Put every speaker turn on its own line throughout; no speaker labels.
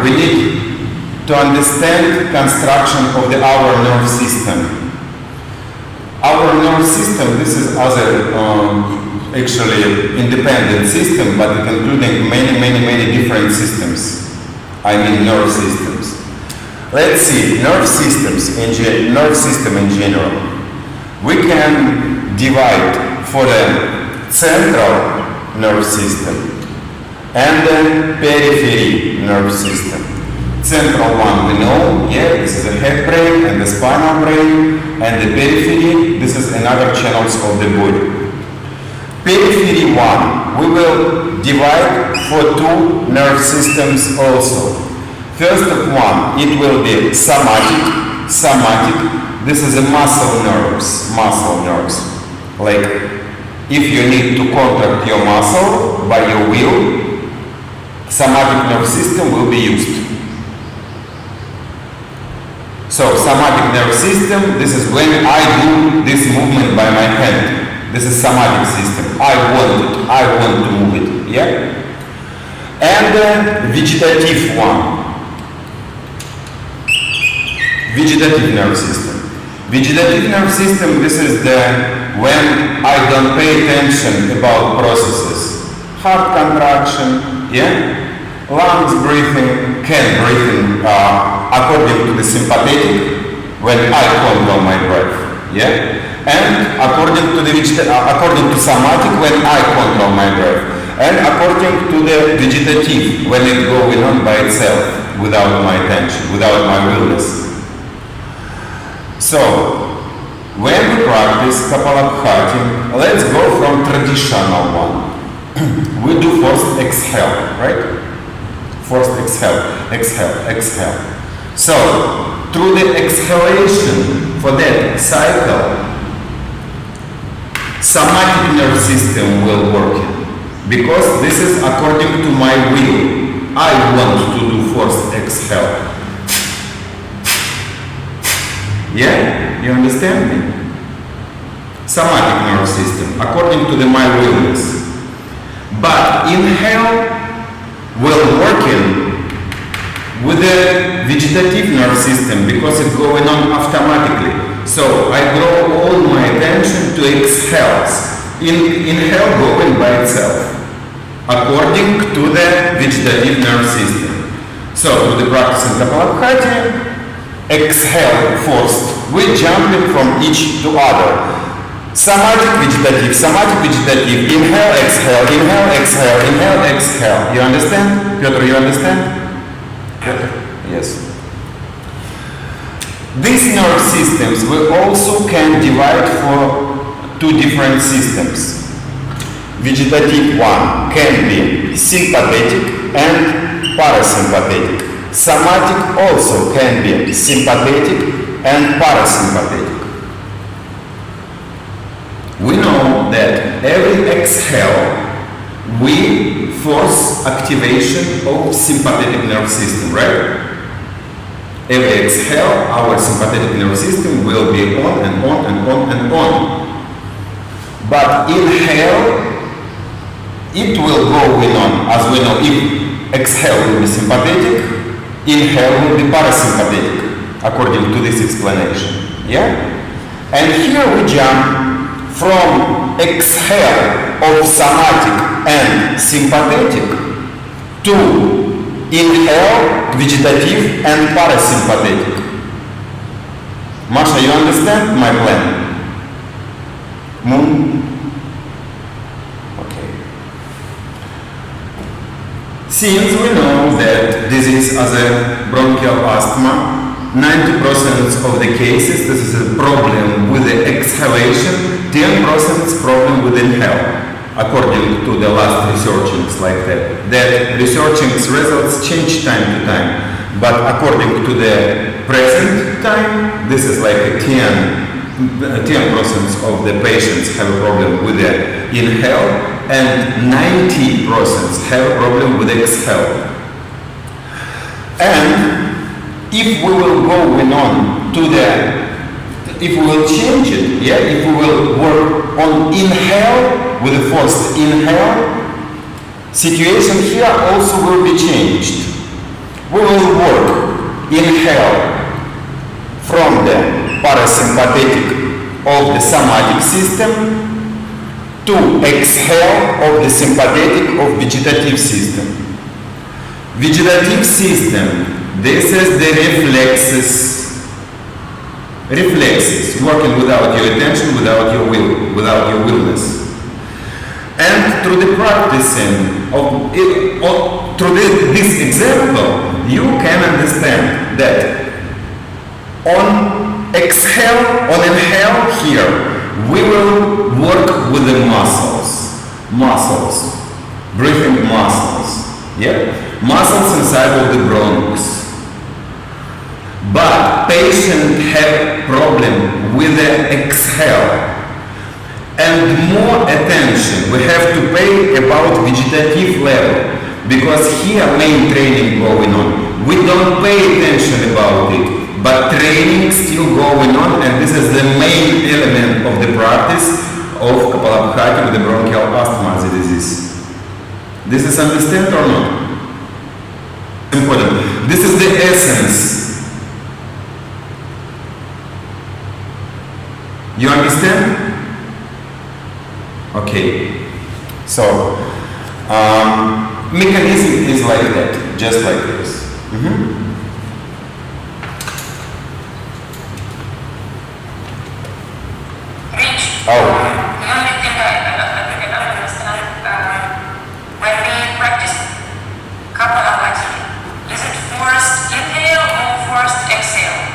we need to understand construction of our nerve system. Our nerve system, this is other actually independent system, but including many different systems. I mean nerve systems. Let's see, nerve system in general. We can divide for the central nerve system and the periphery nerve system. Central one we know, yeah, this is the head brain and the spinal brain, and the periphery, this is another channels of the body. Periphery one, we will divide for two nerve systems also. First one, it will be somatic. This is a muscle nerves. Like if you need to contract your muscle by your will, somatic nerve system will be used. So somatic nerve system, this is when I do this movement by my hand. This is somatic system. I want to move it. Yeah? And the vegetative one. Vegetative nerve system. Vegetative nerve system, this is when I don't pay attention about processes. Heart contraction, yeah? Lungs breathing, can breathing according to the sympathetic when I control my breath, yeah? And according to somatic when I control my breath, and according to the vegetative when it going on by itself without my attention, without my willingness. So when we practice kapalabhati, let's go from traditional one. We do first exhale, right? First exhale. So through the exhalation for that cycle, somatic nerve system will work because this is according to my will. I want to do first exhale. Yeah? You understand me? Somatic nerve system according to my willingness. But inhale will working with the vegetative nerve system because it's going on automatically. So I draw all my attention to exhales. Inhale going by itself according to the vegetative nerve system. So to the practice in kapalabhati, exhale first. We jumping from each to other. Somatic vegetative, inhale, exhale. You understand? Piotr, you understand? Piotr? Yes. These nerve systems we also can divide for two different systems. Vegetative one can be sympathetic and parasympathetic. Somatic also can be sympathetic and parasympathetic. We know that every exhale we force activation of sympathetic nerve system, right? Every exhale, our sympathetic nerve system will be on and on and on and on. But inhale, it will go on, as we know, if exhale will be sympathetic, inhale will be parasympathetic, according to this explanation. Yeah? And here we jump from exhale of somatic and sympathetic to inhale, vegetative and parasympathetic. Masha, you understand my plan? Moon? Okay. Since we know that disease as a bronchial asthma, 90% of the cases this is a problem with the exhalation, 10% is problem with inhale. According to the last researchings like that. The researchings results change time to time, but according to the present time, this is like a 10% of the patients have a problem with the inhale and 90% have a problem with exhale. And if we will go on to if we will change it, yeah, if we will work on inhale with the first inhale, situation here also will be changed. We will work, inhale from the parasympathetic of the somatic system to exhale of the sympathetic of vegetative system. Vegetative system, this is the reflexes, working without your attention, without your will, without your willness. And through the practicing of it, or through this example, you can understand that on inhale here, we will work with the muscles, breathing muscles, muscles inside of the bronchs. But patient have problem with the exhale. And more attention we have to pay about vegetative level, because here main training going on. We don't pay attention about it, but training still going on, and this is the main element of the practice of kapalabhati with the bronchial asthma disease. This is understand or not? Important. This is the essence. You understand? Okay, so mechanism is like that, just like this.
Rich,
Oh,
the only thing I don't understand, when we practice kapalabhati, is it forced inhale or forced exhale?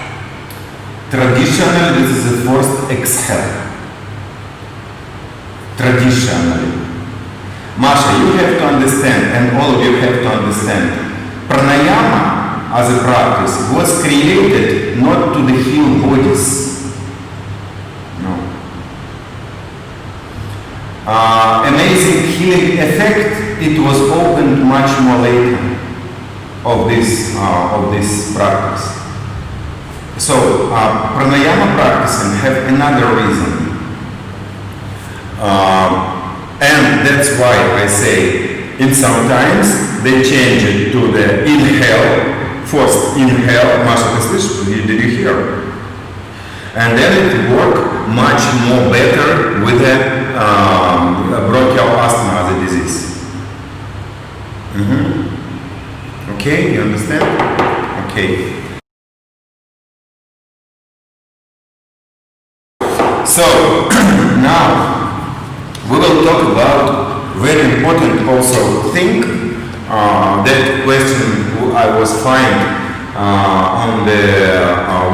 traditionally this is the first exhale. Traditionally. Masha, you have to understand, and all of you have to understand, pranayama as a practice was created not to the heal bodies. No. Amazing healing effect, it was opened much more later of this practice. So pranayama practicing have another reason. And that's why I say, in sometimes they change it to the inhale, first inhale, Masha, did you hear? And then it work much more better with the bronchial asthma as a disease. Okay, you understand? Okay. So, now, we will talk about very important also thing, that question I was find on the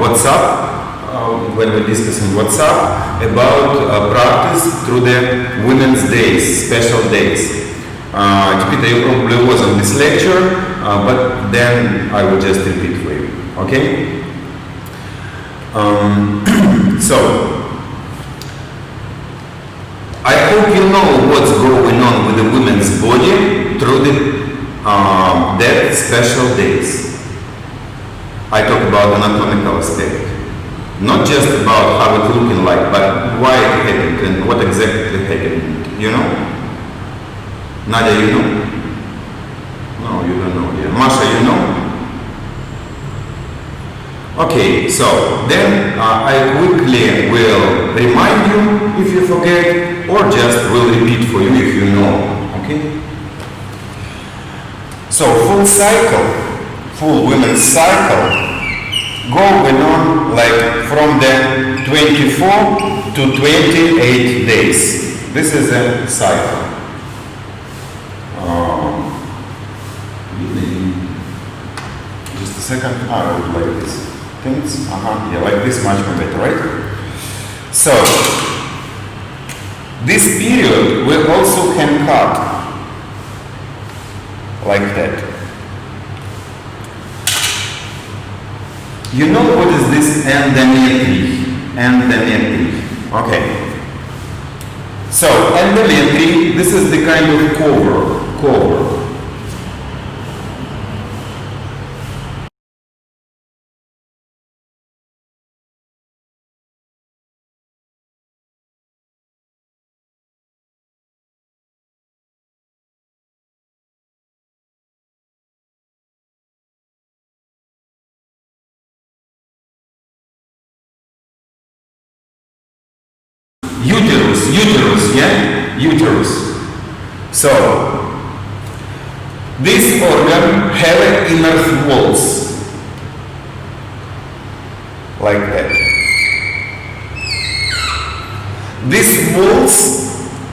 WhatsApp, when we discuss on WhatsApp, about practice through the women's days, special days. Tipita, you probably was on this lecture, but then I will just repeat for you, okay? So, I hope you know what's going on with the women's body through that special days. I talk about anatomical aspect, not just about how it's looking like, but why it happened and what exactly happened. You know? Nadia, you know? No, you don't know. Yeah. Masha, you know? Okay, so then I quickly will remind you if you forget, or just will repeat for you if you know. Okay? So full women's cycle, going on like from the 24 to 28 days. This is a cycle. Just a second. I would like this. Things, yeah, like this much more better, right? So, this period we also can cut like that. You know what is this endometry? Endometry. Okay. So, endometry, this is the kind of cover. uterus, yeah? Uterus. So, this organ have inner walls, like that. These walls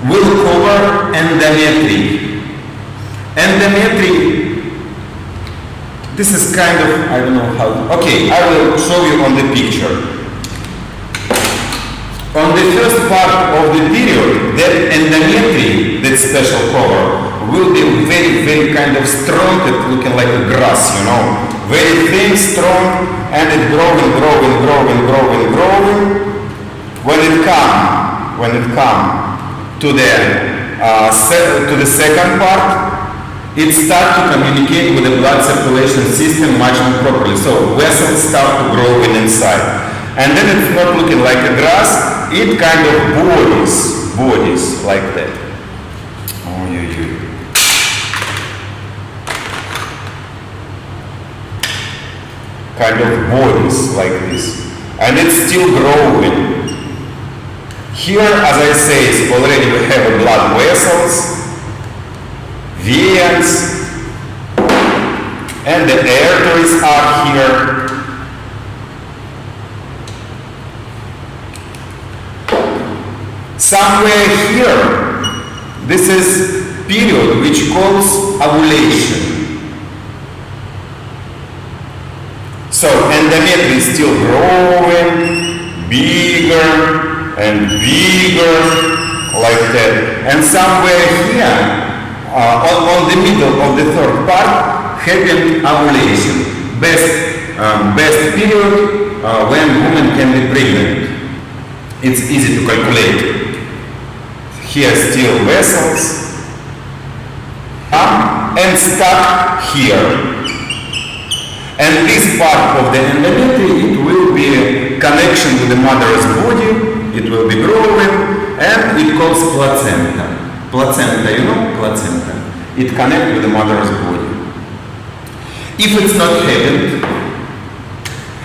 will cover endometry. Endometry, this is kind of, I don't know how, okay, I will show you on the picture. On the first part of the period, that endometry, that special cover, will be very, very kind of strong, it looking like a grass, you know. Very thin, strong, and it growing. When it come to the second part, it starts to communicate with the blood circulation system much more properly. So vessels start to grow inside. And then it's not looking like a grass, it kind of bodies like that. Oh, yeah. Kind of bodies like this. And it's still growing. Here, as I say, already we have blood vessels, veins, and the arteries are here. Somewhere here, this is period which calls ovulation. So endometry is still growing, bigger and bigger, like that. And somewhere here, on the middle of the third part, happened ovulation. Best period when woman can be pregnant. It's easy to calculate. Here still vessels, and stuck here. And this part of the endometry, it will be a connection with the mother's body, it will be growing, and it calls placenta. Placenta, you know, placenta. It connects with the mother's body. If it's not happened,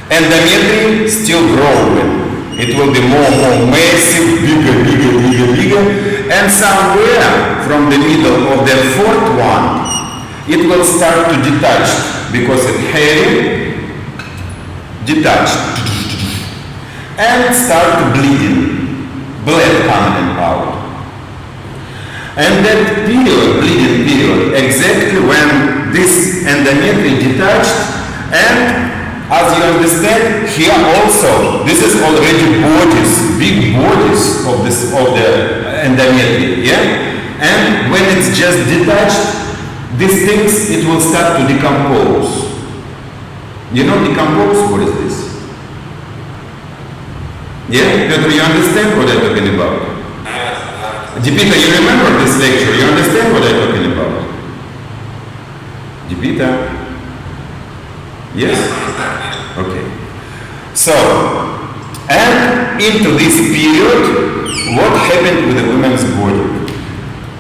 endometry still growing. It will be more massive, bigger, and somewhere from the middle of the fourth one, it will start to detach because it's heavy, detached, and start to bleeding, blood coming out. And that period, bleeding period, exactly when this endometry detached, and as you understand, here also, this is already bodies, big bodies of the endometry, yeah? And when it's just detached, these things, it will start to decompose. You know decompose? What is this? Yeah? Peter, you understand what I'm talking about? Dipita, you remember this lecture? You understand what I'm talking about? Dipita? Yes? Okay. So, and into this period, what happened with the woman's body?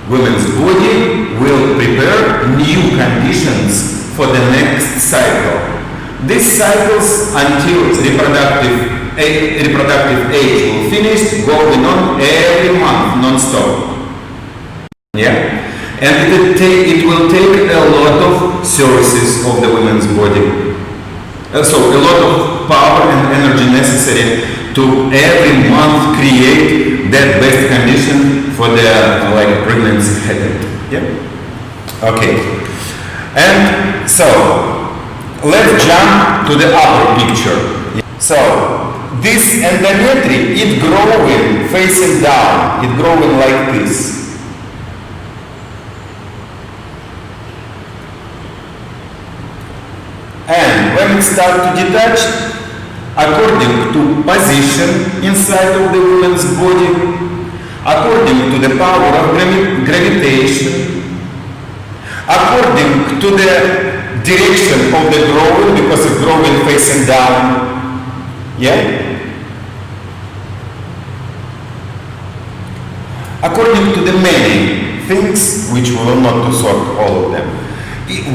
Women's body will prepare new conditions for the next cycle. These cycles until reproductive age will finish, going on every month, non-stop. Yeah? And it will take a lot of services of the woman's body. So a lot of power and energy necessary to every month create that best condition for the pregnancy happen. Yeah? Okay. And so let's jump to the upper picture. So this endometry, it growing facing down, it growing like this. And when it starts to detach, according to position inside of the woman's body, according to the power of gravitation, according to the direction of the growing, because it's growing facing down, yeah? According to the many things, which we will not to sort all of them,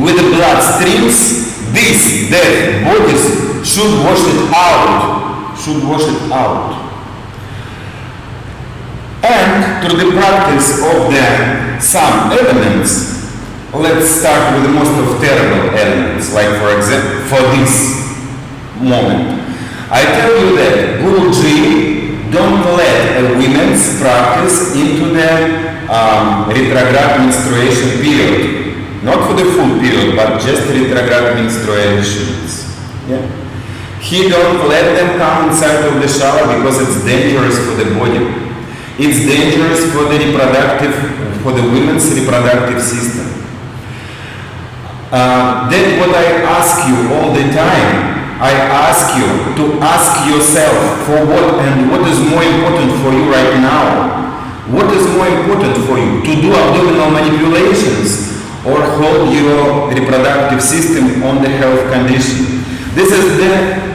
with the blood streams, these dead bodies should wash it out. through the practice of the some elements, let's start with the most of terrible elements, like for example, for this moment. I tell you that Guruji don't let a woman's practice into the retrograde menstruation period. Not for the full period, but just retrograde menstruations. Yeah. He don't let them come inside of the shower because it's dangerous for the body. It's dangerous for the women's reproductive system. Then what I ask you all the time, I ask you to ask yourself for what and what is more important for you right now. What is more important for you? To do abdominal manipulations or hold your reproductive system on the health condition. This is the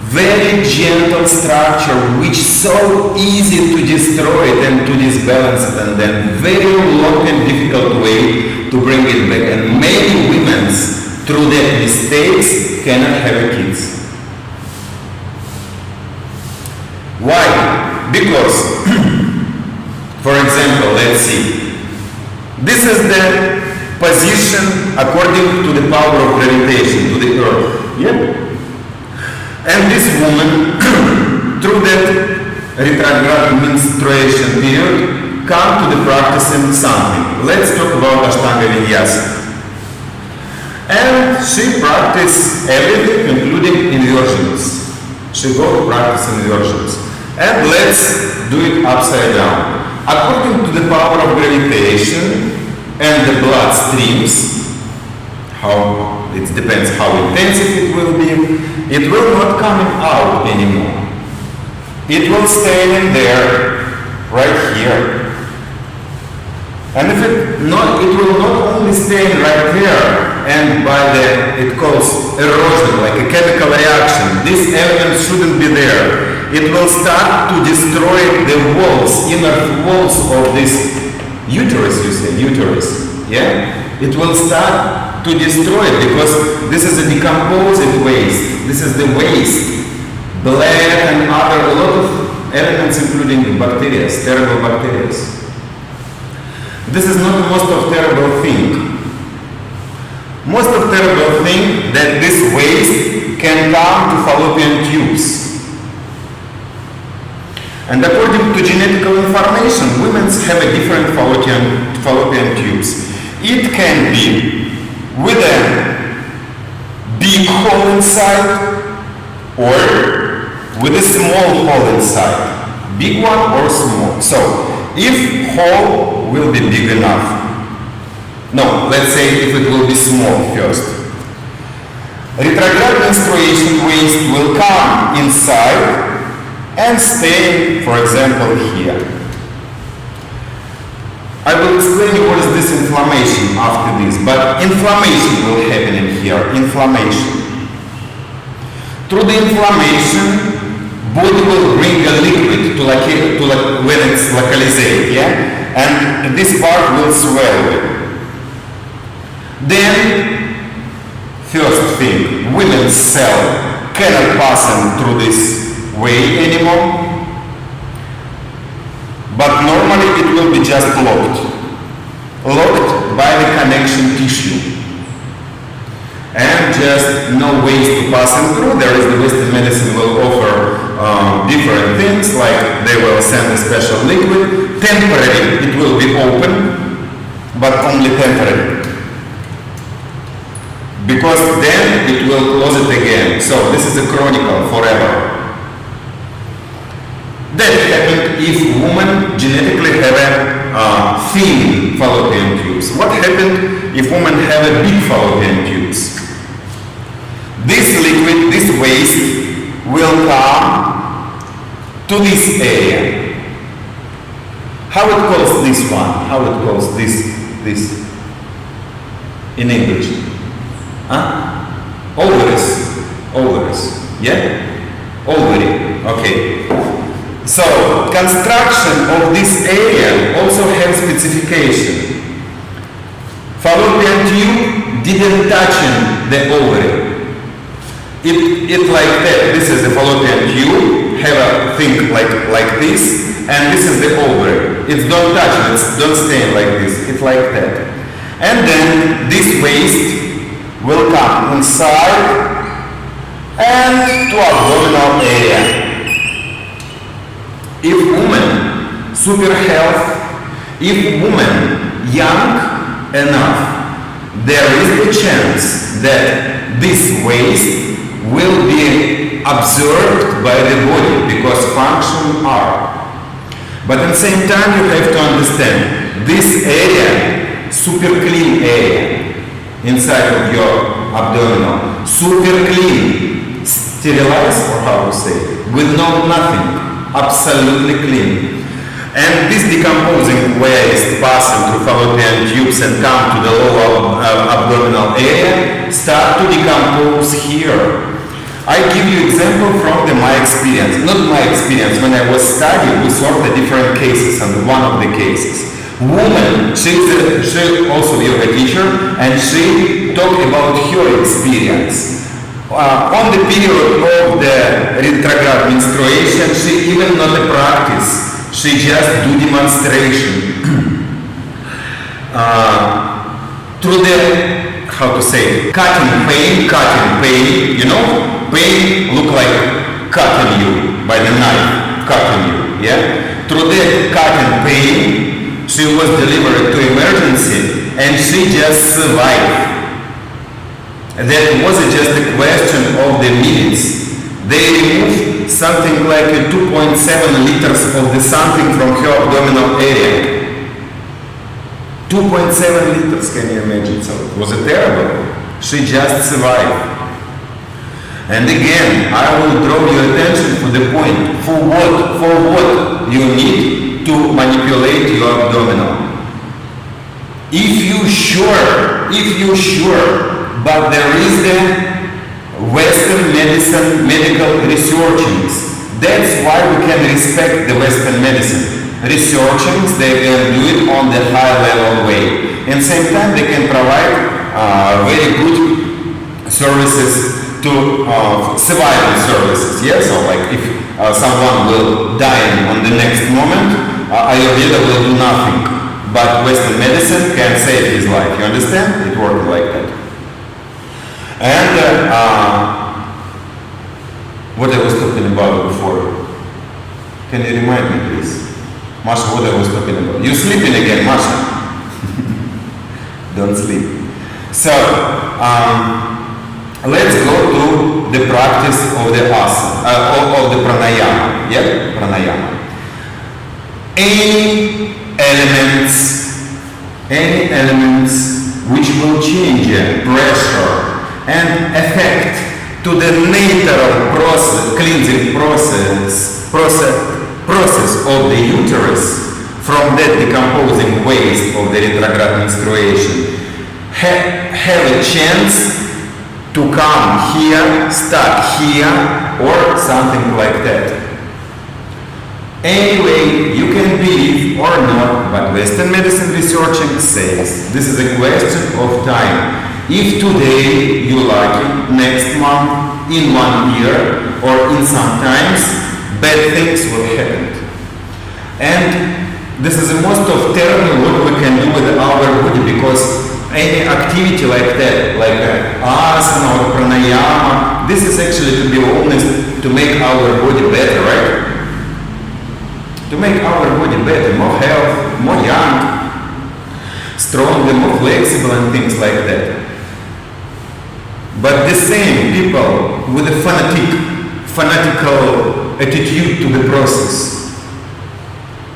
very gentle structure which so easy to destroy it and to disbalance it, and then very long and difficult way to bring it back. And many women through their mistakes cannot have kids. Why? Because for example, let's see. This is the position according to the power of gravitation to the earth. Yeah? And this woman, through that retrograde menstruation period, come to the practicing something. Let's talk about Ashtanga Vinyasa. And she practiced everything, including inversions. She go to practice inversions. And let's do it upside down. According to the power of gravitation and the blood streams, how it depends how intensive it will not come out anymore. It will stay in there, right here. And if it will not only stay right there, and by it calls erosion, like a chemical reaction, this element shouldn't be there. It will start to destroy the walls, inner walls of this uterus, you say, uterus, yeah? It will start to destroy it because this is a decomposing waste. This is the waste. Black and other, a lot of elements including bacteria, terrible bacteria. This is not the most of terrible thing. Most of terrible thing that this waste can come to fallopian tubes. And according to genetical information, women have a different fallopian tubes. It can be with a big hole inside or with a small hole inside. Big one or small. So, if hole will be big enough. No, let's say if it will be small first. Retrograde menstruation waste will come inside and stay, for example, here. I will explain you what is this inflammation after this, but inflammation will happen in here, inflammation. Through the inflammation, body will bring a liquid to when it's localized, yeah? And this part will swell. Then, first thing, women's cell cannot pass through this way anymore, but normally it will be just locked by the connection tissue, and just no ways to pass through. There is the Western medicine will offer different things, like they will send a special liquid. Temporary it will be open, but only temporary, because then it will close it again. So this is a chronicle forever. That happened if women genetically have a thin fallopian tubes. What happened if women have a big fallopian tubes? This liquid, this waste will come to this area. How it calls this one? How it calls this in English? Ovaries. Yeah? Ovary. Okay. So, construction of this area also has specification. Fallopian tube didn't touch the ovary. It like that. This is the fallopian tube, have a thing like this, and this is the ovary. It's don't touch it, it's don't stay like this, it's like that. And then this waist will come inside and to abdominal area. If woman super health, if woman young enough, there is a chance that this waist will be absorbed by the body because function are. But at the same time you have to understand this area, super clean area inside of your abdominal, super clean, sterilized or how to say, with no nothing, absolutely clean. And this decomposing waste passing through fallopian tubes and come to the lower abdominal area start to decompose here. I give you example from my experience, not my experience. When I was studying, we saw the different cases, and one of the cases, woman, she also yoga teacher, and she talked about her experience. On the period of the retrograde menstruation, she even not a practice, she just do demonstration. Through the, how to say, cutting pain, you know, pain look like cutting you by the knife, cutting you, yeah? Through that cutting pain, she was delivered to emergency and she just survived. That wasn't just a question of the minutes. They removed something like 2.7 liters of the something from her abdominal area. 2.7 liters, can you imagine? So it was terrible. She just survived. And again, I will draw your attention to the point. For what you need to manipulate your abdominal. If you sure, but there is the Western medicine, medical researchings. That's why we can respect the Western medicine. Researchings, they can do it on the high level way. And same time, they can provide very good services to survival services. Yeah, so like if someone will die on the next moment, Ayurveda will do nothing. But Western medicine can save his life. You understand? It works like that. And what I was talking about before? Can you remind me, please? Masha, what I was talking about? You sleeping again, Masha? Don't sleep. So, let's go to the practice of the asana, of the pranayama. Yeah, pranayama. Any elements which will change pressure and affect to the natural process, cleansing process of the uterus from that decomposing waste of the retrograde menstruation, have a chance to come here, start here, or something like that. Anyway, you can believe or not, but Western medicine researching says this is a question of time. If today you like it, next month, in 1 year, or in some times, bad things will happen. And this is the most of terrible what we can do with our body, because any activity like that, like asana or pranayama, this is actually, to be honest, to make our body better, right? To make our body better, more health, more young, stronger, more flexible and things like that. But the same people with a fanatical attitude to the process,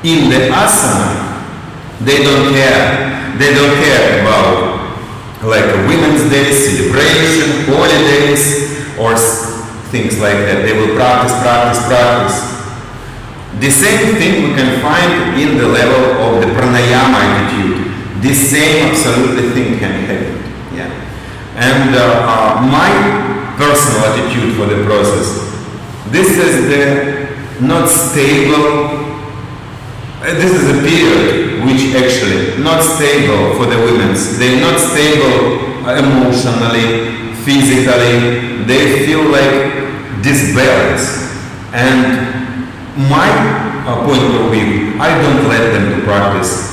in the asana, they don't care about like a Women's Day, celebration, holidays, or things like that. They will practice. The same thing we can find in the level of the pranayama attitude. The same absolutely thing can happen. Yeah. And my personal attitude for the process, this is the not stable, this is a period which actually not stable for the women. They're not stable emotionally, physically, they feel like disbalance. And my point of view, I don't let them to practice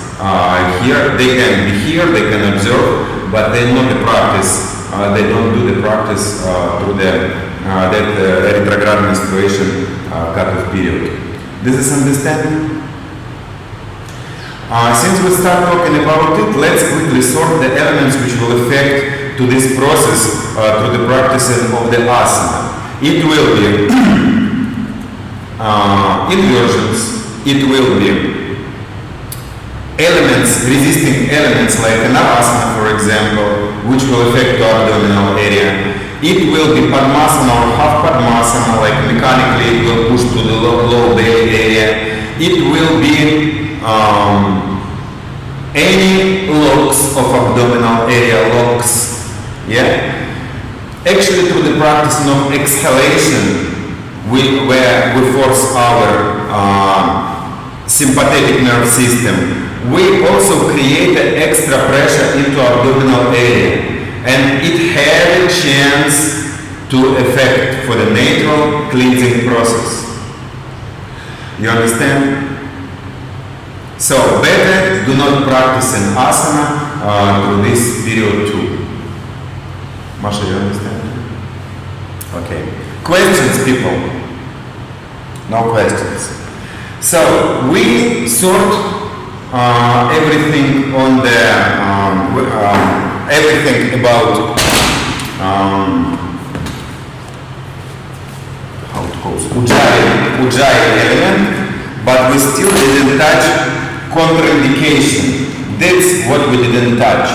here. They can be here, they can observe, but they not the practice. They don't do the practice through that retrograde menstruation cut-off period. Does this understand? Since we start talking about it, let's quickly sort the elements which will affect to this process through the practicing of the asana. It will be inversions, it will be elements, resisting elements like an asana, for example, which will affect the abdominal area. It will be padmasana or half padmasana, like mechanically it will push to the low belly area. It will be any locks of abdominal area, locks, yeah? Actually, through the practice of exhalation, where we force our sympathetic nerve system, we also create an extra pressure into abdominal area, and it has a chance to affect for the natural cleansing process. You understand? So, better do not practice an asana through this period too. Masha, you understand? Okay. Questions, people? No questions. So, we sort everything on the, everything about, how it goes, uджаи element, but we still didn't touch contraindication. That's what we didn't touch.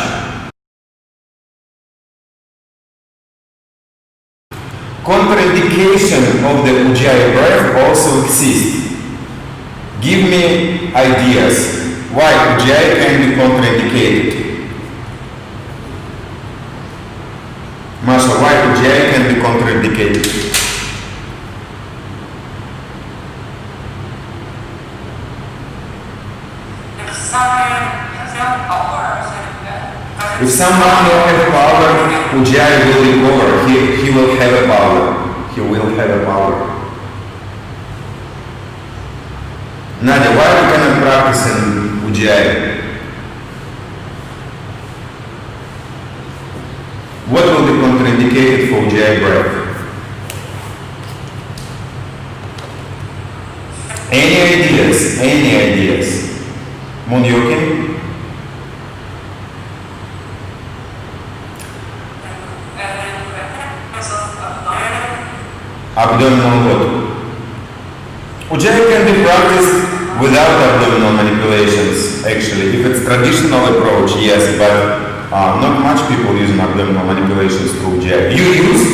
Contraindication of the uджаи breath also exists. Give me ideas why uджаи can be contraindicated. Masha, why uджаи can be contraindicated? If someone will have power, uджаи will recover. He will have a power. He will have a power. Nadia, why we cannot practice in uджаи? What will be contraindicated for uджаи breath? Any ideas? Any ideas? Munyokin? Abdominal what? Uджаи can be practiced without abdominal manipulations, actually. If it's traditional approach, yes, but not much people using abdominal manipulations through uджаи. You use?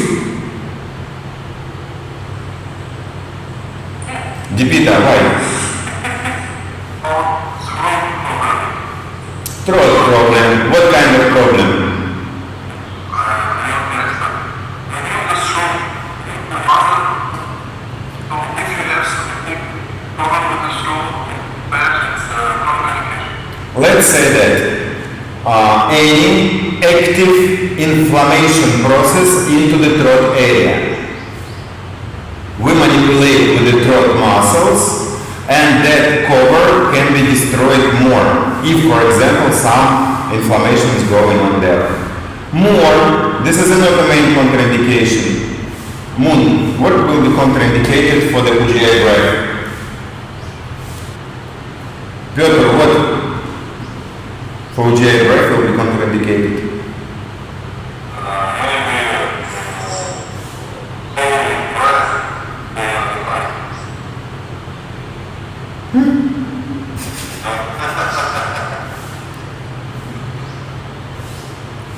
Dipita, why? Throat problem. What kind of problem? Let's say that any active inflammation process into the throat area. We manipulate with the throat muscles, and that cover can be destroyed more if, for example, some inflammation is going on there. More, this is another main contraindication. Moon, what will be contraindicated for the uджаи breath? Piotr, what for uджаи breath will be contraindicated?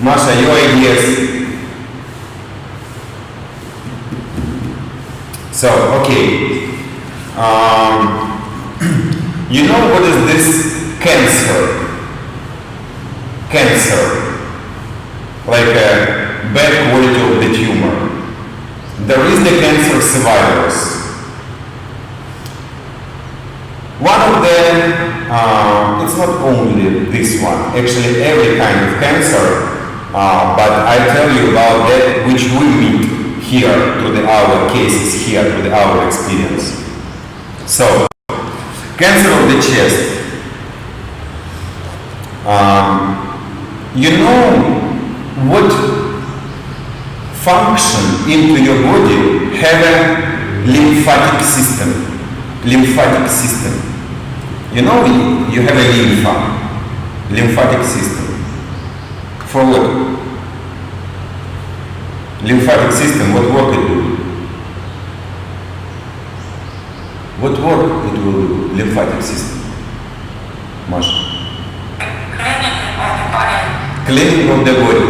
Masha, your ideas? So, okay. You know what is this cancer? Cancer. Like a bad quality of the tumor. There is the cancer survivors. One of them, it's not only this one, actually every kind of cancer, but I tell you about that which we meet here through our cases, here through our experience. So, Cancer of the chest. You know what function into your body have a lymphatic system. Lymphatic system. You know you have a lymphatic system. For what? Lymphatic system, what work it do? What work it will do? Lymphatic system. Masha. Cleaning of the body.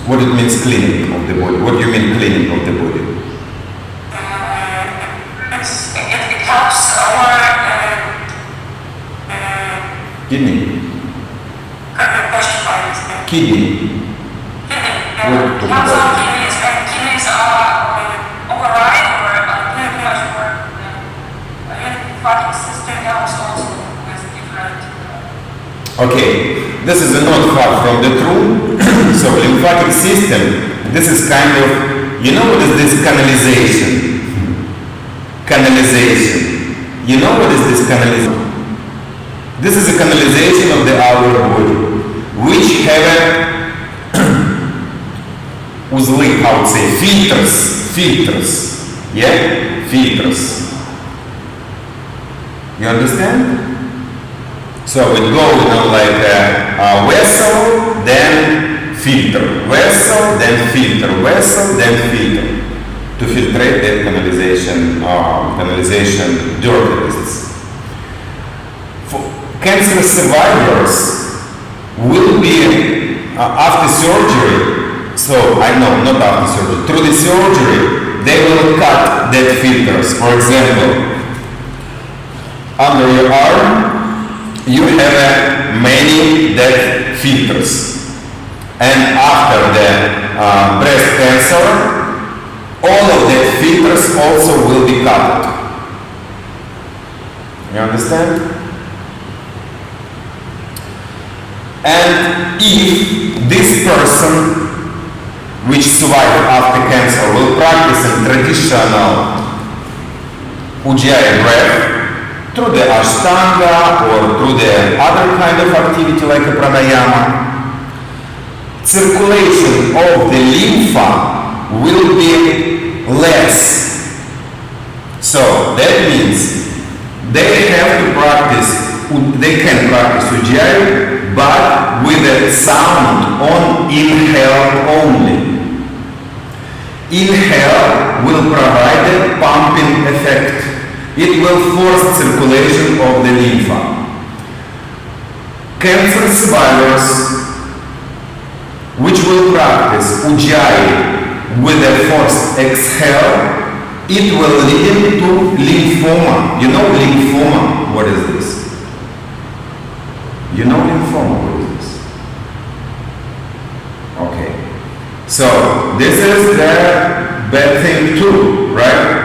What it means cleaning of the body? What do you mean cleaning of the body?
It helps our
Kidney. Kidney.
Helps our kidneys, and kidneys are override or too much work. Lymphatic system helps also with different.
Okay, this is not far from the truth. So lymphatic system, this is kind of, you know what is this canalization? Canalization. You know what is this canalization? This is a canalization of the outer body, which have a узлы, how to say, filters, yeah, filters. You understand? So it goes like a vessel, then filter, vessel, then filter, vessel, then filter, to filtrate that canalization dirt. For cancer survivors will be after surgery. So I know, not after surgery. Through the surgery, they will cut dead filters. For example, under your arm, you have many dead filters. And after the breast cancer, all of the filters also will be cut. You understand? And if this person which survived after cancer will practice a traditional uджаи breath through the ashtanga or through the other kind of activity like a pranayama, circulation of the lymph will be less. So that means they have to practice, they can practice uджаи, but with a sound on inhale only. Inhale will provide a pumping effect. It will force circulation of the lymph. Cancer survivors which will practice uджаи with a forced exhale, it will lead to lymphoma. You know lymphoma? What is this? You know lymphoma? What is this? Okay. So this is the bad thing too, right?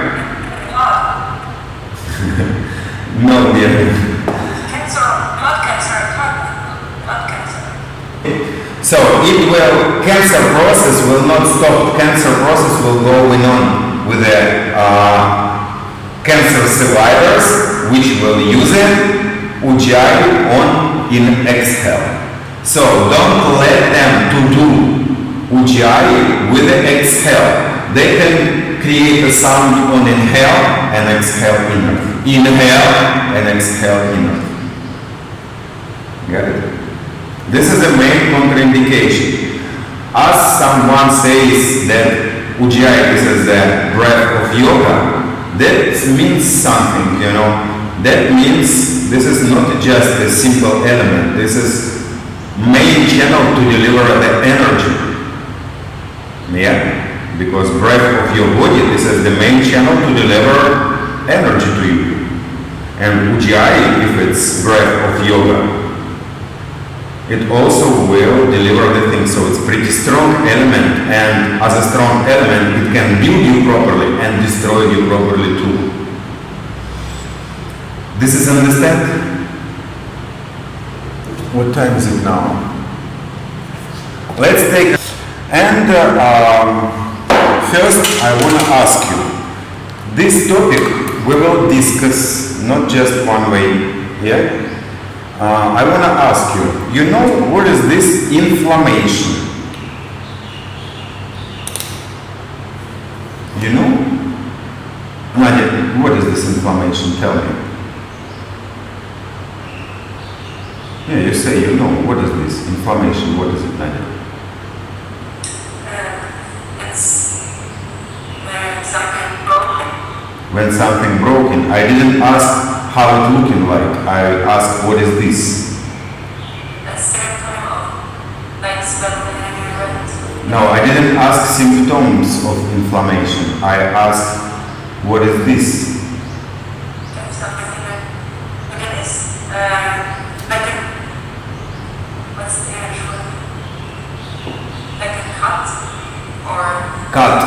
No, dear.
Cancer, blood cancer, blood cancer.
So it will, cancer process will not stop. Cancer process will go on with the cancer survivors, which will use it uджаи on in exhale. So don't let them to do uджаи with the exhale. They can create a sound on inhale and exhale inner. Inhale and exhale inner. Got it? This is the main contraindication. As someone says that uджаи is the breath of yoga, that means something, you know. That means this is not just a simple element. This is main channel to deliver the energy. Yeah? Because breath of your body, this is the main channel to deliver energy to you. And uджаи, if it's breath of yoga, it also will deliver the thing. So it's pretty strong element, and as a strong element, it can build you properly and destroy you properly too. This is understand? What time is it now? Let's take, and first I want to ask you, this topic we will discuss not just one way. Yeah. I want to ask you. You know what is this inflammation? You know? Nadia, what is this inflammation? Tell me. Yeah, you say you know. What is this inflammation? What is it, Nadia?
It's when something broken.
When something broken. I didn't ask how it looking like. I asked what is this?
A symptom of like swelling in your legs.
No, I didn't ask symptoms of inflammation. I asked what is this?
There's something like this. Like a, what's the English word? Like a cut or
Cut.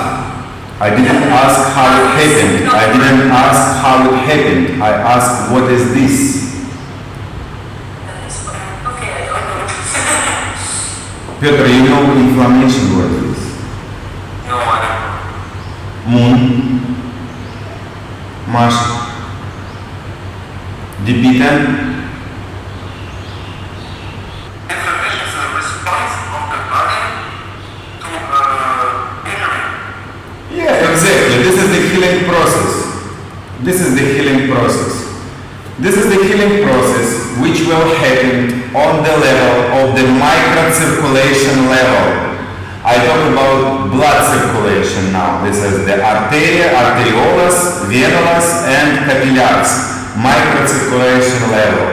I didn't ask how it happened. I didn't ask how it happened. I asked what is this?
okay, I don't know.
Peter, you know inflammation, what is this?
No, I don't know.
Moon. Masha. Dipita.
Inflammation is a response of the body to injury.
Yeah, exactly. This is the healing process. This is the healing process. This is the healing process which will happen on the level of the microcirculation level. I talk about blood circulation now. This is the arteria, arterioles, venules, and capillaries. Microcirculation level.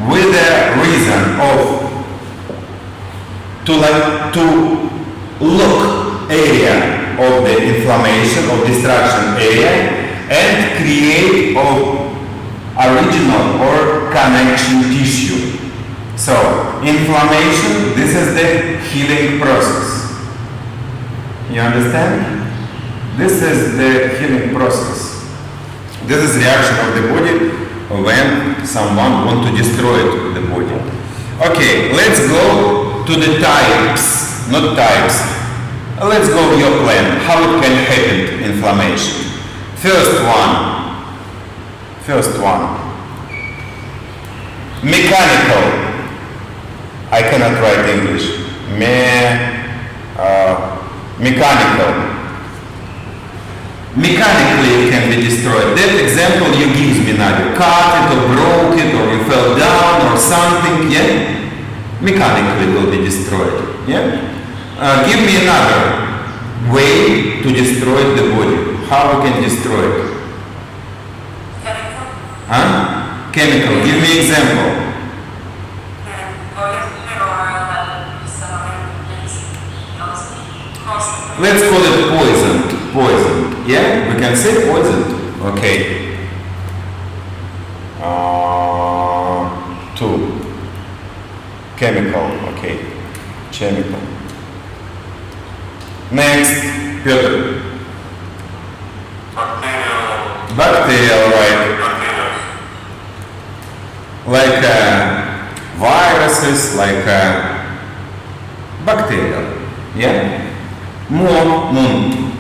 With the reason of to look area of the inflammation or destruction area and create of original or connection tissue. So, inflammation, this is the healing process. You understand? This is the healing process. This is reaction of the body when someone wants to destroy the body. Okay, let's go to the types, not types. Let's go with your plan, how it can happen, inflammation. First one, mechanical. I cannot write English. Mechanical. Mechanically it can be destroyed. That example you give me now, you cut it or broke it or you fell down or something, yeah? Mechanically will be destroyed, yeah? Give me another way to destroy the body. How we can destroy it?
Chemical.
Huh? Chemical. Give me example. Let's call it poisoned. Poisoned. Yeah? We can say poisoned. Okay. 2. Chemical. Okay. Chemical. Next. Peter. Bacterial, right? Like viruses, like bacterial. Yeah? Moon.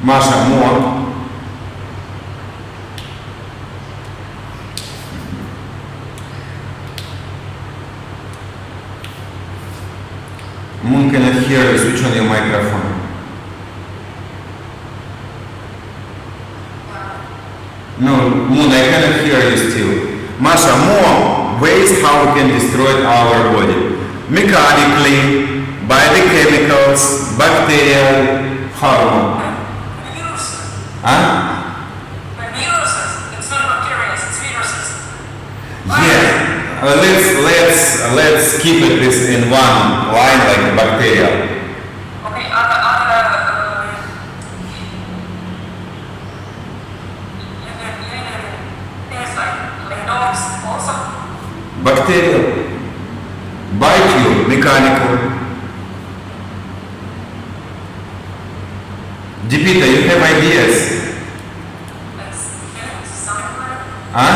Masha, more. Moon cannot hear you. Switch on your microphone. No, Moon, I cannot hear you still. Masha, more ways how we can destroy our body. Mechanically, by the chemicals, bacterial, hormone.
Viruses.
Huh?
Viruses. It's not bacteria, it's viruses.
Yeah. Let's keep it this in one line like bacterial.
Okay, other things like dogs also.
Bacterial. Bite you, mechanical. Dipita, you have ideas?
Like sunburn.
Huh?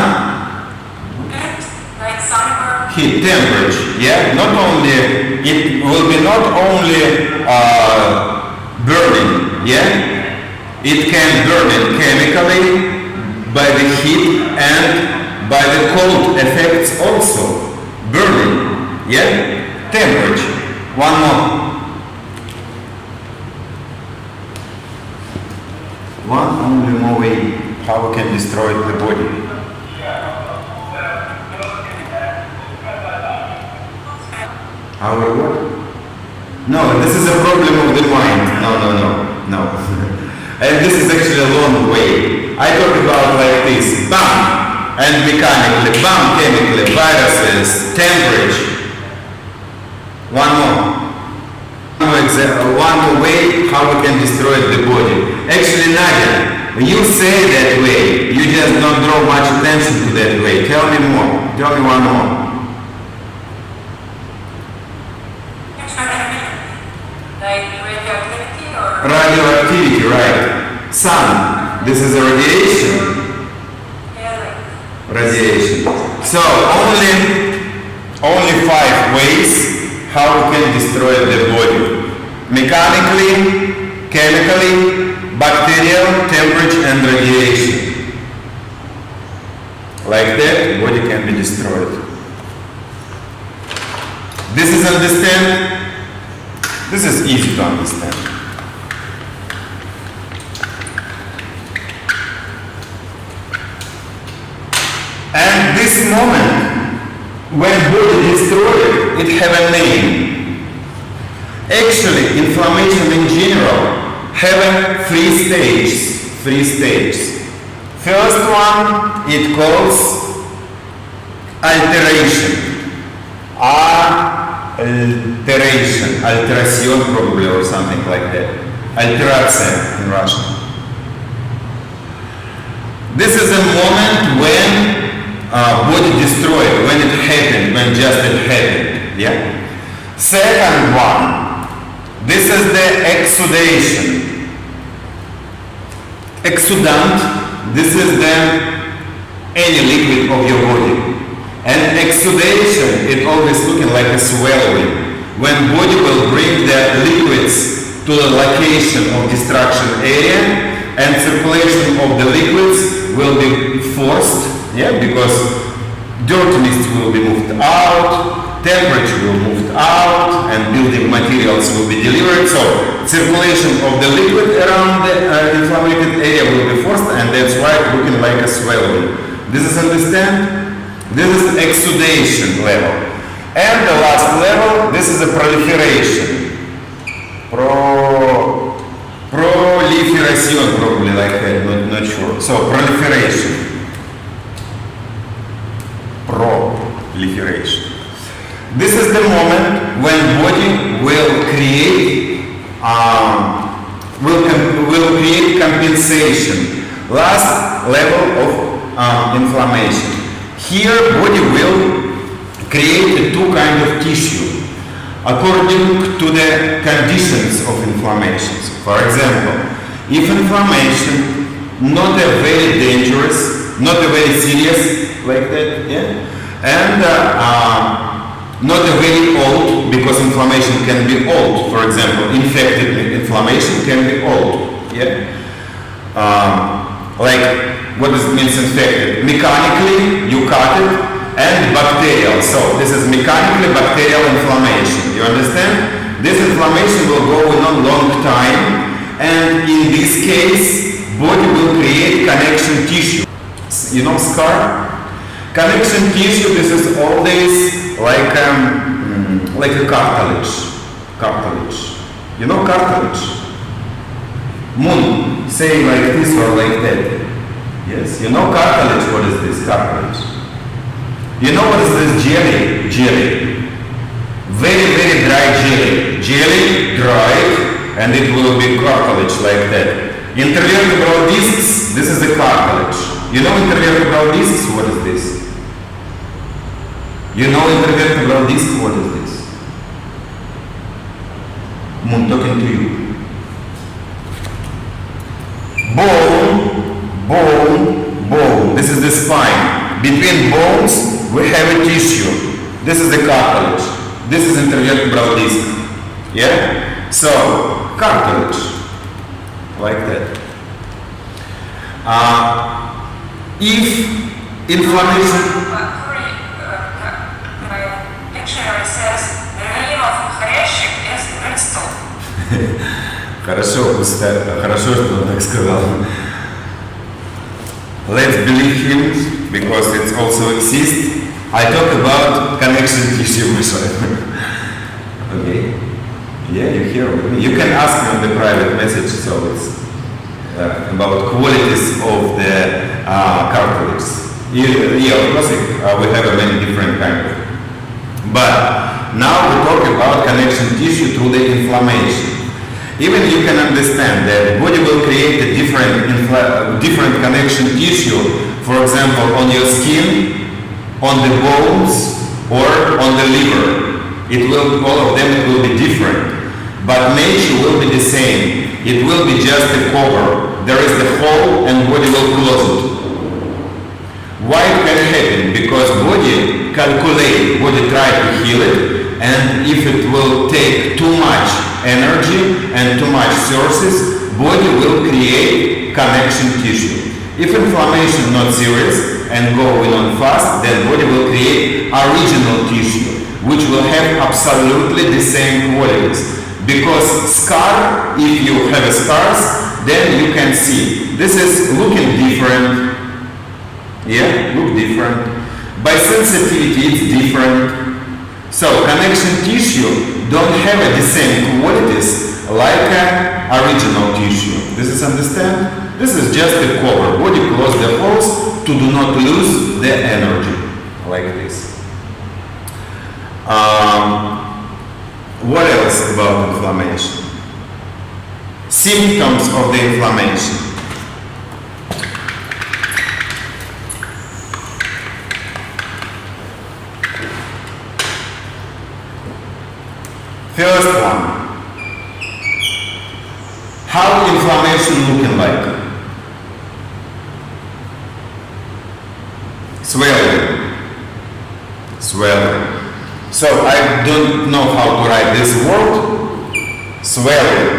Like sunburn.
Heat. temperature. Yeah, not only it will be not only burning. Yeah, it can burn it chemically by the heat and by the cold effects also. Burning. Yeah, temperature. One more. One only more way how we can destroy the body. Our what? No, this is a problem of the mind. No. And this is actually a long way. I talk about like this. Bam! And mechanically, bam, chemically, viruses, temperature. One more. One more way how we can destroy the body. Actually, Nadia, you say that way. You just don't draw much attention to that way. Tell me more. Tell me one more.
Like radioactivity or?
Radioactivity, right. Sun. This is a radiation.
Yeah,
Radiation. So only 5 ways how we can destroy the body. Mechanically, chemically, bacterial, temperature and radiation. Like that, body can be destroyed. This is understand? This is easy to understand. And this moment, when body destroyed, it have a name. Actually, inflammation in general have 3 stages. 3 stages. First one, it calls alteration. Alteration probably, or something like that. Alterация in Russian. This is a moment when body destroyed, when it happened, when just it happened. Yeah. Second one, this is the exudation. Exudant, this is the any liquid of your body. And exudation, it always looking like a swallowing. When body will bring the liquids to the location of destruction area, and circulation of the liquids will be forced, yeah, because dirtiness will be moved out, temperature will move out, and building materials will be delivered. So circulation of the liquid around the inflamed area will be forced, and that's why it's looking like a swallowing. This is understand? This is exudation level. And the last level, this is a proliferation. Proliferation, probably like that, not sure. So proliferation. Proliferation. This is the moment when body will create will create compensation. Last level of inflammation. Here, body will create 2 kinds of tissue according to the conditions of inflammations. For example, if inflammation not a very dangerous, not a very serious like that, yeah, and not a very old, because inflammation can be old. For example, infected inflammation can be old, yeah. Like, what does it mean infected? Mechanically, you cut it, and bacterial. So this is mechanically bacterial inflammation. You understand? This inflammation will go on a long time, and in this case, body will create connection tissue. You know scar? Connection tissue, this is always like a cartilage. Cartilage. You know cartilage? Moon, say like this or like that. Yes, you know cartilage, what is this cartilage? You know what is this jelly? Jelly. Very, very dry jelly. Jelly, dry, and it will be cartilage like that. Intervertebral discs, this is the cartilage. You know intervertebral discs, what is this? You know intervertebral disc, what is this? Moon, talking to you. Bone. This is the spine. Between bones, we have a tissue. This is the cartilage. This is intervertebral disc. Yeah? So, cartilage. Like that. If inflammation...
Dictionary says the name of Хрящик is Bristol.
Хорошо, что он так сказал. Let's believe him, because it also exists. I talk about connection tissue, Okay? Yeah, you hear me. You can ask me on the private message, so it's about qualities of the cartilage. Yeah, of course, we have many different kinds. But now we talk about connection tissue through the inflammation. Even you can understand that body will create a different connection tissue, for example, on your skin, on the bones, or on the liver. All of them will be different, but nature will be the same. It will be just a cover. There is the hole and body will close it. Why it can happen? Because body calculate, body try to heal it, and if it will take too much energy and too much sources, body will create connection tissue. If inflammation not serious and going on fast, then body will create original tissue, which will have absolutely the same qualities. Because scar, if you have scars, then you can see. This is looking different. Yeah, look different. By sensitivity, it's different. So connection tissue don't have the same qualities like original tissue. This is understand? This is just a cover. Body close the holes to do not lose the energy, like this. What else about inflammation? Symptoms of the inflammation. First one, how inflammation looking like? Swelling. So I don't know how to write this word. Swelling.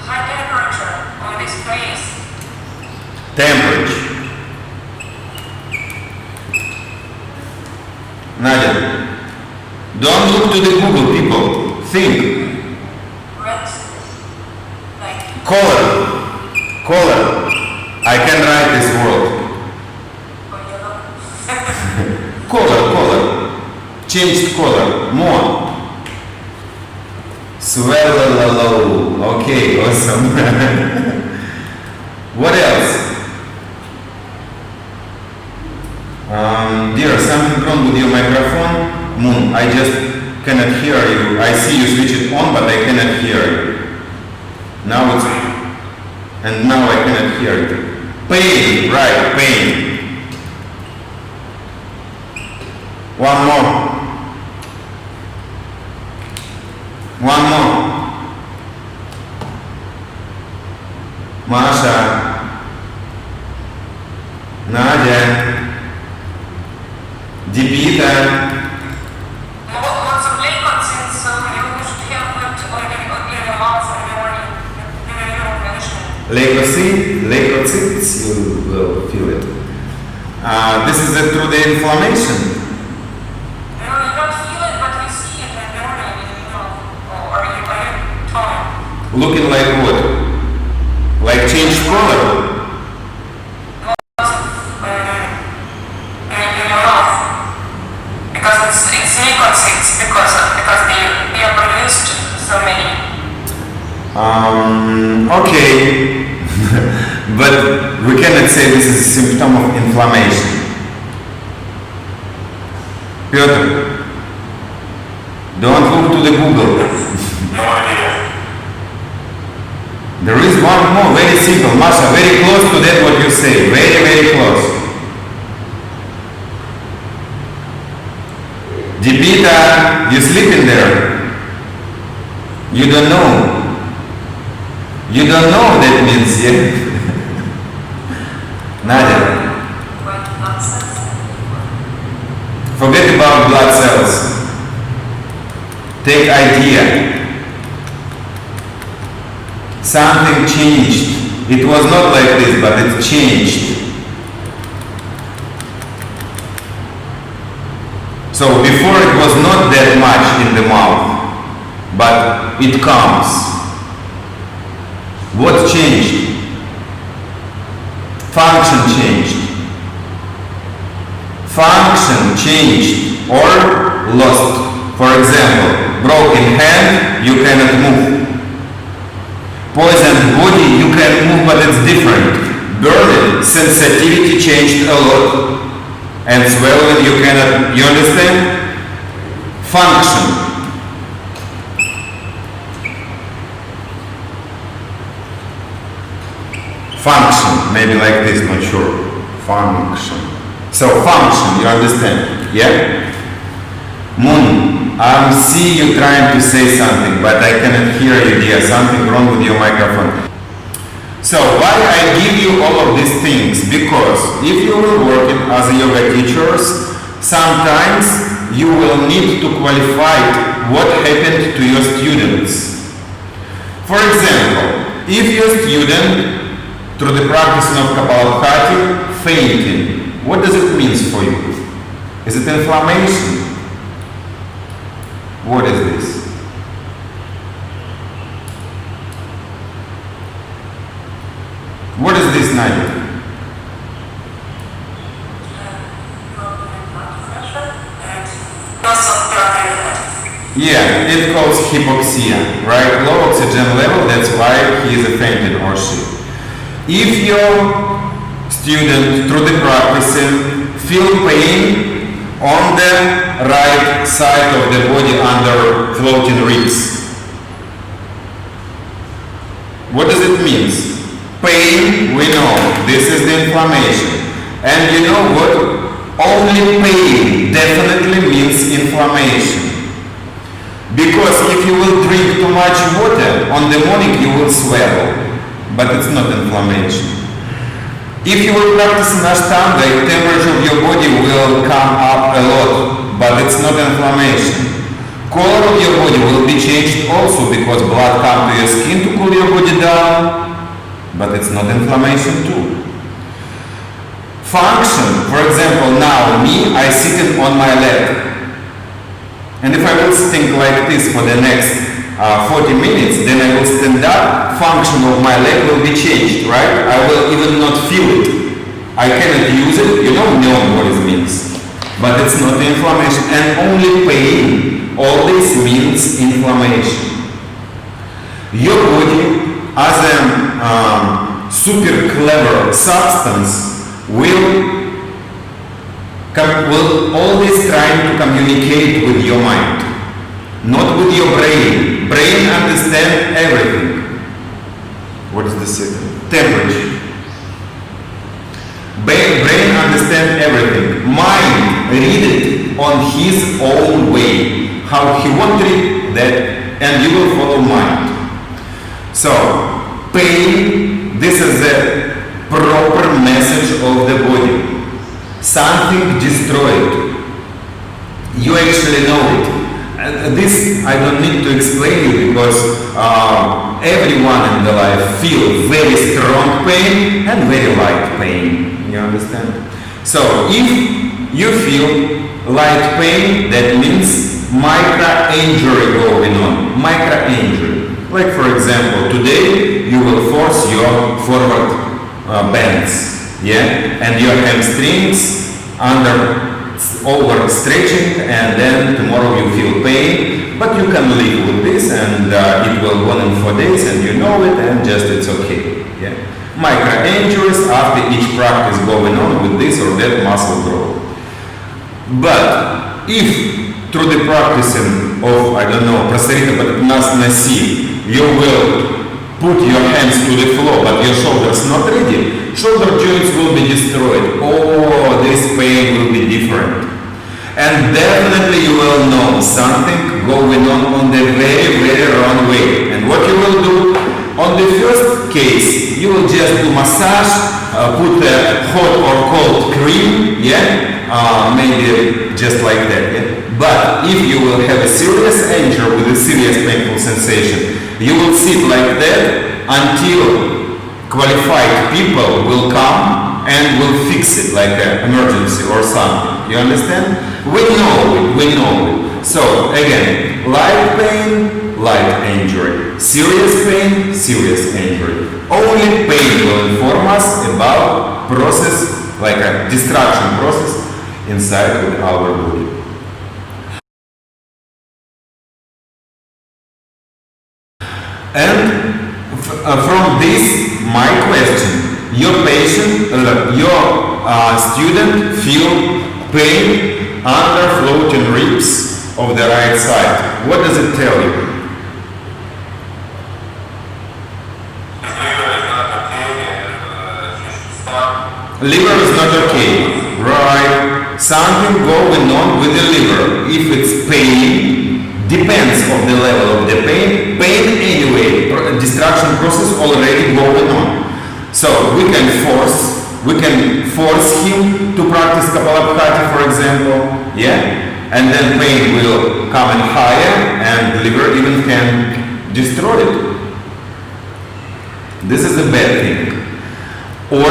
High temperature on this place.
Temperature. Nadia. Don't look to the Google, people. Think.
Red. Like
Color. I can write this word. Color. Changed color. More. Swell. Okay, awesome. What else? Dear, something wrong with your microphone? Moon, I just cannot hear you. I see you switch it on, but I cannot hear you. Now I cannot hear you. Pain, right, pain. One more. Masha. Nadia. Dipita.
Lots of leukocytes, so you should have put on your mouth in the morning.
Leukocytes, you will feel it. This is through the inflammation.
You don't feel it, but you see it in the morning, or you tone.
Looking like what? Like changed color?
In your mouth. Because it's leukocytes, because they are produced so many.
Okay. But we cannot say this is a symptom of inflammation. Piotr, don't look to the Google.
No idea.
There is one more, very simple. Masha, very close to that what you say. Very, very close. Dipita, you sleeping there? You don't know. You don't know what that means, yeah? Nadia. Take idea. Something changed. It was not like this, but it changed. So before it was not that much in the mouth, but it comes. What changed? Function changed. Function changed or lost. For example, broken hand, you cannot move. Poisoned body, you can move, but it's different. Burning, sensitivity changed a lot. And swelling, you cannot, you understand? Function. Function, maybe like this, not sure. Function. So function, you understand? Yeah? Moon, I see you trying to say something, but I cannot hear you, dear. Something wrong with your microphone. So why I give you all of these things? Because if you will working as a yoga teachers, sometimes you will need to qualify what happened to your students. For example, if your student, through the practice of kapalabhati, fainting, what does it mean for you? Is it inflammation? What is this? What is this, Nadia? Yeah, it calls hypoxia, right? Low oxygen level, that's why he is fainted or she. If your student, through the practicing, feel pain on the right side of the body under floating ribs, what does it mean? Pain, we know, this is the inflammation. And you know what? Only pain definitely means inflammation. Because if you will drink too much water, on the morning you will swell. But it's not inflammation. If you will practice in Ashtanga, the temperature of your body will come up a lot. But it's not inflammation. Color of your body will be changed also because blood comes to your skin to cool your body down. But it's not inflammation too. Function, for example, now me, I sitting on my leg. And if I will think like this for the next 40 minutes, then I will stand up, function of my leg will be changed, right? I will even not feel it. I cannot use it, you know what it means. But it's not inflammation, and only pain always means inflammation. Your body, as a super clever substance, will always try to communicate with your mind, not with your brain. Brain understands everything. What is the second? Temperature. Brain understands everything. Mind read it on his own way, how he wanted that, and you will follow mind. So, pain, this is the proper message of the body. Something destroyed. You actually know it. This I don't need to explain you because everyone in the life feels very strong pain and very light pain. You understand? So, if you feel light pain, that means micro-injury going on. Micro-injury. Like for example, today you will force your forward bends, yeah, and your hamstrings over stretching, and then tomorrow you feel pain, but you can live with this, and it will go on for days, and you know it, and just it's okay, yeah. Micro injuries after each practice going on with this or that muscle growth. But if through the practicing of, I don't know, prasarita padmasana, you will put your hands to the floor, but your shoulders not ready, shoulder joints will be destroyed. Oh, this pain will be different. And definitely you will know something going on the very, very wrong way. And what you will do, on the first case, you will just do massage, put a hot or cold cream, yeah, maybe just like that, yeah? But if you will have a serious anger with a serious painful sensation, you will sit like that until qualified people will come and will fix it like an emergency or something. You understand? We know it. So again, light pain, light injury. Serious pain, serious injury. Only pain will inform us about process, like a destruction process inside of our body. And from this, my question, your patient, your student feel pain under floating ribs of the right side. What does it tell you? Liver is not okay, right? Something going on with the liver. If it's pain, depends on the level of the pain. Pain anyway, destruction process already going on. So we can force him to practice kapalabhati, for example, yeah? And then pain will come in higher and the liver even can destroy it. This is a bad thing. Or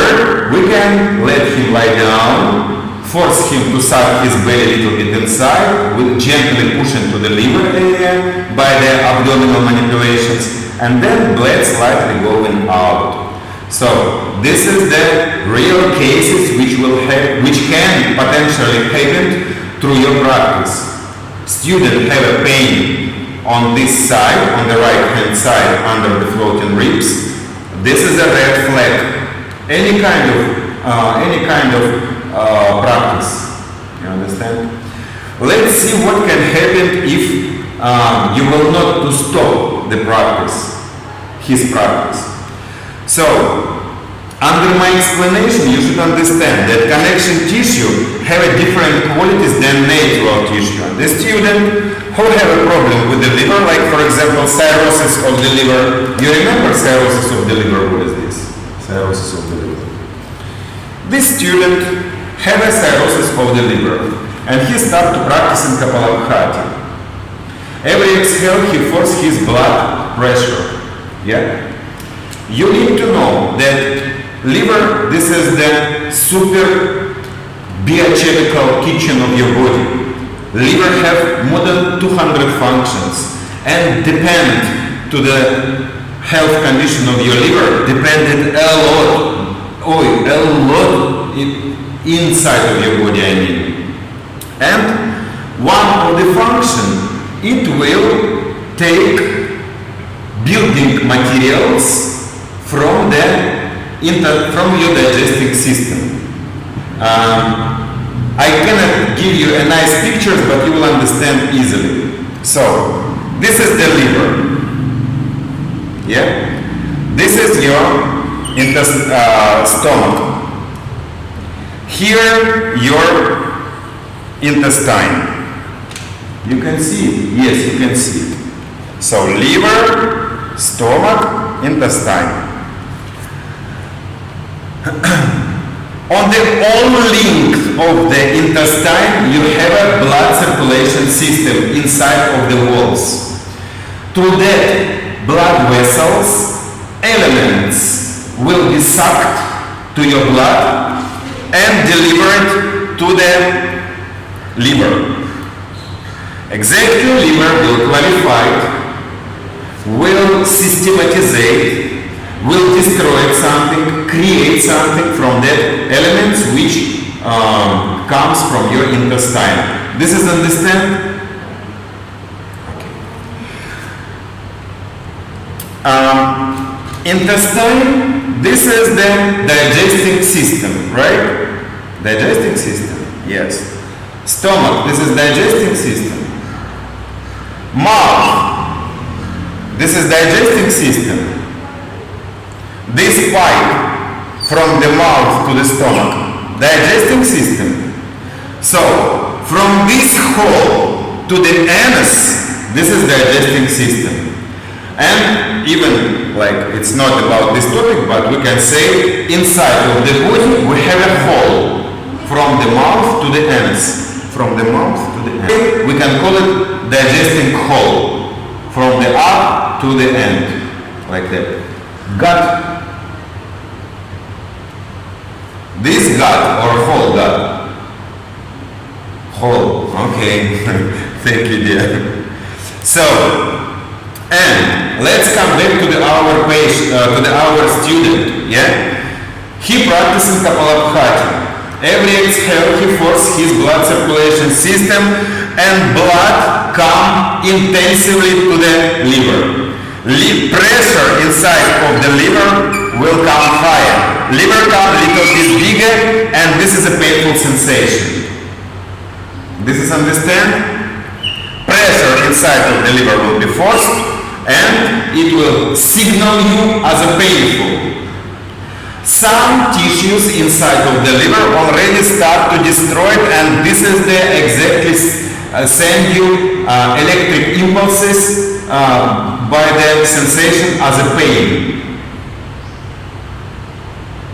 we can let him lie down, force him to suck his belly a little bit inside, with gently pushing to the liver area by the abdominal manipulations, and then blood slightly going out. So this is the real cases which can potentially happen through your practice. Student have a pain on this side, on the right hand side under the floating ribs. This is a red flag. Any kind of practice. You understand? Let's see what can happen if you will not to stop the practice, his practice. So, under my explanation, you should understand that connection tissue have a different qualities than natural tissue. The student who have a problem with the liver, like for example cirrhosis of the liver. You remember cirrhosis of the liver? What is this? Cirrhosis of the liver. This student have a cirrhosis of the liver and he start to practice in kapalabhati. Every exhale he force his blood pressure. Yeah? You need to know that liver, this is the super biochemical kitchen of your body. Liver have more than 200 functions and depend to the health condition of your liver depended a lot inside of your body, I mean. And one of the function, it will take building materials from your digestive system. I cannot give you a nice pictures, but you will understand easily. So, this is the liver. Yeah? This is your stomach. Here, your intestine. You can see it. Yes, you can see it. So, liver, stomach, intestine. On the whole length of the intestine, you have a blood circulation system inside of the walls. Through that blood vessels, elements will be sucked to your blood and delivered to the liver. Exactly, liver will qualify, will systematize, will destroy something, create something from that elements which comes from your intestine. This is understand? Okay. Intestine, this is the digestive system, right? Digestive system, yes. Stomach, this is digestive system. Mouth, this is digestive system. This pipe from the mouth to the stomach, digestive system. So, from this hole to the anus, this is digestive system. And even, like, it's not about this topic, but we can say inside of the body we have a hole from the mouth to the anus. From the mouth to the end. We can call it digesting hole, from the up to the end, like that. Gut. This gut or whole gut? Whole. Okay. Thank you, dear. So, and let's come back to our student. Yeah. He practices kapalabhati. Every exhale he forces his blood circulation system and blood come intensively to the liver. Pressure inside of the liver will come higher. Liver come little bit bigger, and this is a painful sensation. This is understand? Pressure inside of the liver will be forced, and it will signal you as a painful. Some tissues inside of the liver already start to destroy it, and this is the exactly send you electric impulses by the sensation as a pain.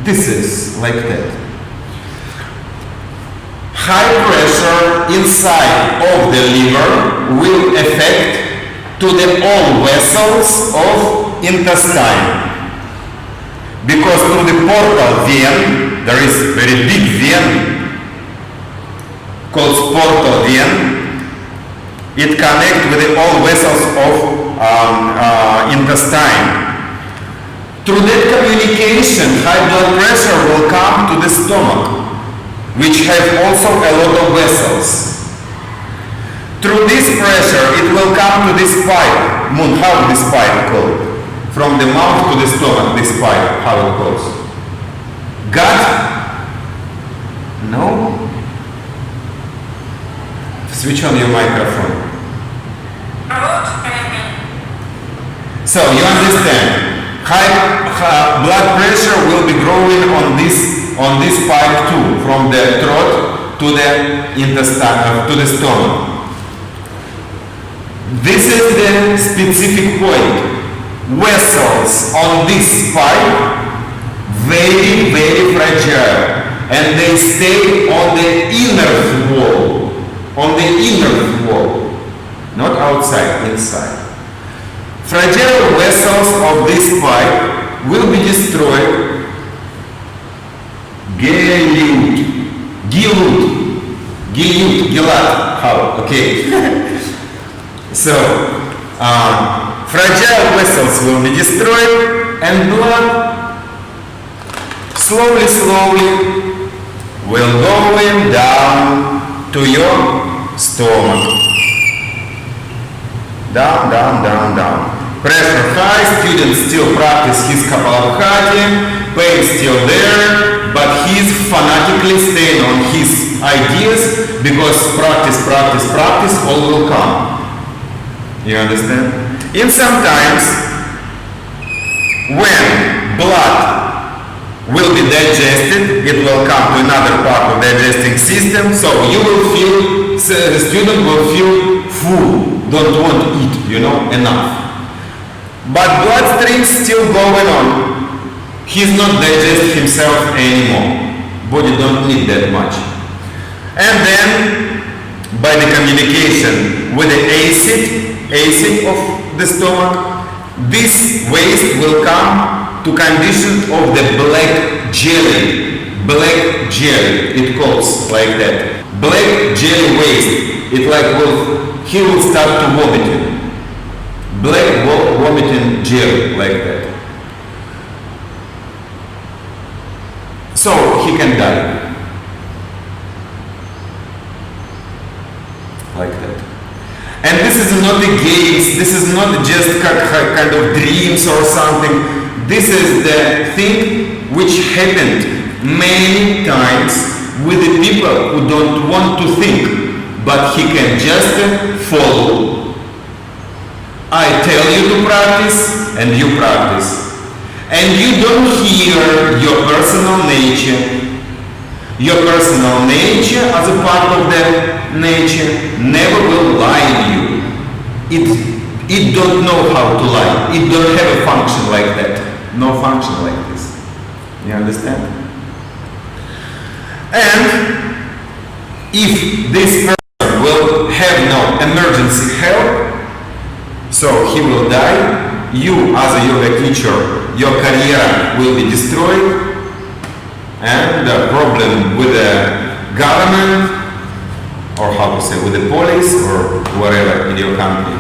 This is like that. High pressure inside of the liver will affect to the all vessels of intestine. Because through the portal vein, there is very big vein called portal vein. It connects with the all vessels of intestine. Through that communication, high blood pressure will come to the stomach, which have also a lot of vessels. Through this pressure, it will come to this pipe. How this pipe called? From the mouth to the stomach, this pipe, how it goes? Gut? No? Switch on your microphone. So you understand, high blood pressure will be growing on this pipe too, from the throat to the intestine, to the stomach. This is the specific point. Vessels on this pipe very, very fragile, and they stay on the inner wall, not outside, inside. Fragile vessels of this pipe will be destroyed. Gilad, how? Okay. So, fragile vessels will be destroyed, and blood slowly will going down to your stomach. Down. Pressure high, student still practice his kapalabhati, pain still there, but he's fanatically staying on his ideas, because practice, all will come. You understand? In sometimes, when blood will be digested, it will come to another part of digesting system, so you will feel, the student will feel full, don't want to eat, enough. But bloodstream still going on. He's not digesting himself anymore. Body don't need that much. And then, by the communication with the acid of the stomach, this waste will come to condition of the black jelly. It calls like that. Black jelly waste. It he will start to vomiting. Black vomiting jelly, like that. So he can die. Like that. And this is not a games, this is not just kind of dreams or something. This is the thing which happened many times with the people who don't want to think, but he can just follow. I tell you to practice, and you practice. And you don't hear your personal nature. Your personal nature, as a part of the nature, never will lie to you. It don't know how to lie. It don't have a function like that. No function like this. You understand? And if this person will emergency help, so he will die. You, as a yoga teacher, your career will be destroyed, and the problem with the government, or how to say, with the police, or whatever in your country.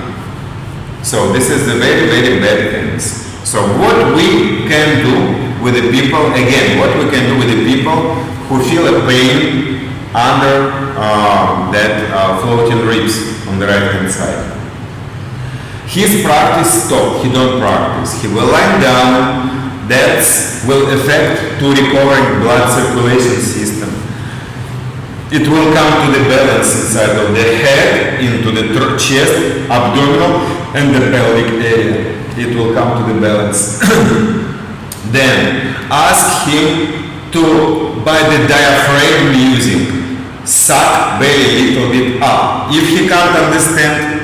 So this is the very, very bad things. So what we can do with the people, again, what we can do with the people who feel a pain under that floating ribs on the right hand side. His practice stopped, he don't practice. He will lie down, that will affect to recovering blood circulation system. It will come to the balance inside of the head, into the chest, abdominal, and the pelvic area. It will come to the balance. Then ask him to, by the diaphragm using, suck belly little bit up. If he can't understand,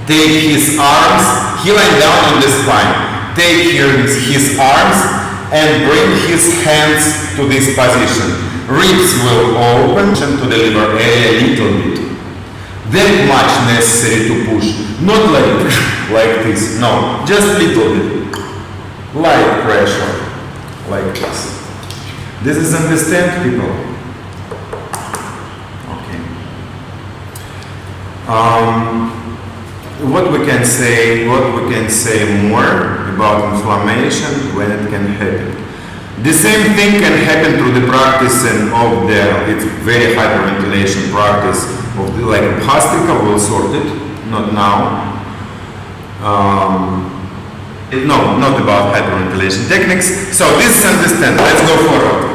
take his arms, he lie down on the spine. Take here his arms and bring his hands to this position. Ribs will open to the liver area a little bit. That much necessary to push. Not like this. No, just little bit. Light pressure. Like this. This is understand, people? Okay. What we can say more about inflammation when it can happen. The same thing can happen through the practice of it's very hyperventilation practice of the, like Bhastrika, we'll sort it, not now. No, not about hyperventilation techniques. So this is understand. Let's go forward.